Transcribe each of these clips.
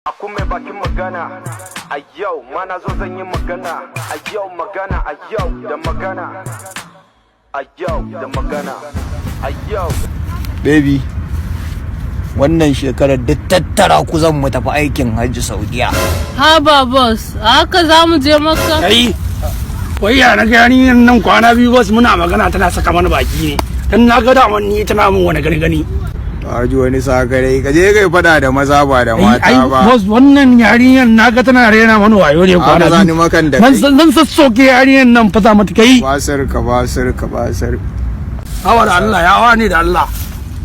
Aku mai bakin magana a yau ma na zo zan yi magana a yau magana a yau da magana a yau da magana a yau. Baby, wannan shekarar duk tattara ku zan mu tafi aikin Hajji Saudiya. Haba boss, haka za mu je Makka? Kai, wai ya na gani nan kwana biyu boss muna magana tana saka mana baki ne. Dan na ga daman ni tana min wani gani. Haji wani sakarai, ka je kai fada da maza ba da mata ba. Boss wannan yarinyar naga tana rena mana wayo ne kwana biyu. Zani makan da kai. Zan sassoke yarinyar nan fa za mata kai. Basir. Hawa da Allah, ya hawa ne da Allah.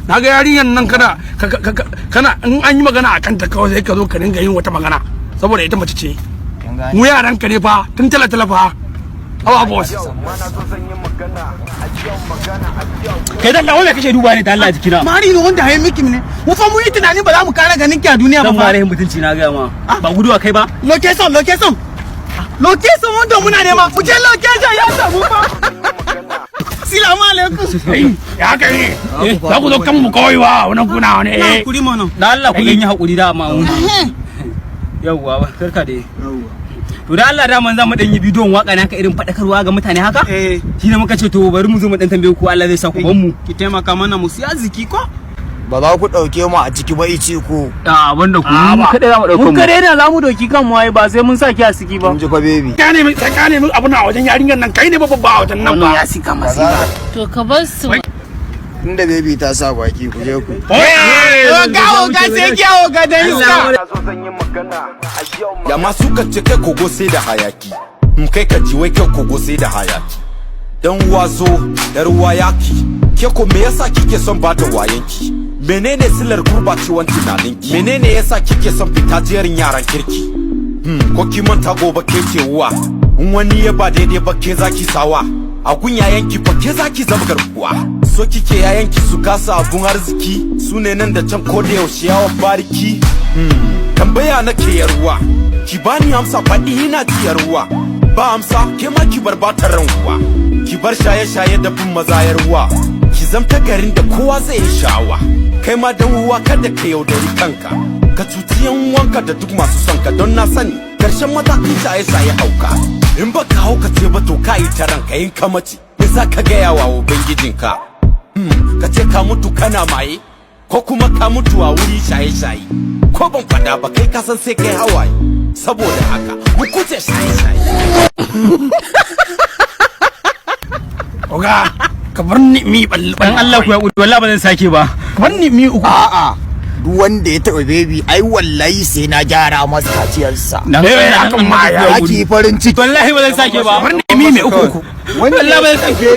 Naga yarinyar nan kana in an yi magana a kanta kawai sai ka zo ka dinga yin wata magana saboda ita mace ce. Mu yaran ka ne fa tun tala fa. Hawa boss. Kai da Allah wai kashe duba ne da Allah jikina. Mari ne wanda haye miki ne. Mu fa mu yi tunani ba za mu kara ganin ki a duniya ba. Dan bare mutunci na ga ma. Ba guduwa kai ba. Location. Location wanda muna nema. Mu je location ya samu fa. Assalamu alaikum. Ya kai. Za ku zo kan mu kawai wa wannan kuna wani eh. Hakuri mana. Da Allah ku yi hakuri da amma mu. Yawwa karka dai. To da Allah da man za mu dan yi bidiyon waka ne haka irin fadakarwa ga mutane haka? Shi ne muka ce to bari mu zo mu dan tambaye ku Allah zai sa ku ban mu. Ki taimaka mana mu siya ziki ko? Ba za ku dauke mu a ciki ba ice ko. A banda ku mu kada za mu dauko mu. Mun kare da za mu doki kan mu ai ba sai mun saki a siki ba. Kun ji fa baby. Ka ne min abu na wajen yarinyar nan kai ne ba babba a wajen nan ba. Ya sika masifa. To ka bar su. Inda baby ta sa baki ku je ku. Gawo ga sai kyawo ga dan iska. Yamma suka ce kai kogo sai da hayaki, kai ka ji wai kai kogo sai da hayaki. Dan wazo yar wayaki, ke ko me yasa kike son bata wayanki? Menene silar gurbacewan tunaninki? Menene yasa kike son fita jerin yaran kirki? Ko ki manta gobe ke ce uwa, in wani ya ba daidai ba ke zaki sawa. A gun yayanki fa ke zaki zama garkuwa. So kike yayanki su kasa abun arziki, su ne nan da can ko da yaushe yawan bariki. Tambaya nake yarwa, ki bani amsa faɗi ina ji yarwa. Ba amsa ke ma ki bar batar ranwa, ki bar shaye-shaye da bin maza yarwa. Ki zamta garin da kowa zai yi sha'awa. Kai ma dan uwa kada ka yaudari kanka, ka cuci yan uwanka da duk masu son ka. Don na sani karshen matakin shaye-shaye hauka. In baka hauka ce ba to ka yi ta ranka, yin ka mace me za ka gaya wa ubangijinka? Ka ce ka mutu kana maye, ko kuma ka mutu a wuri shaye-shaye. Ko ban fada ba kai ka san sai kai hawaye. Saboda haka mu kuce shaye-shaye. Oga, ka bar ni mi balban Allah ku ya gudu wallahi ba zan sake ba. Ka bar ni mi uku. A'a. Duk wanda ya taɓa baby ai wallahi sai na gyara masa kaciyarsa. Hakan ma ya Aki farin ciki. Wallahi ba zan sake ba. bar ni mi uku. Wallahi ba zan sake.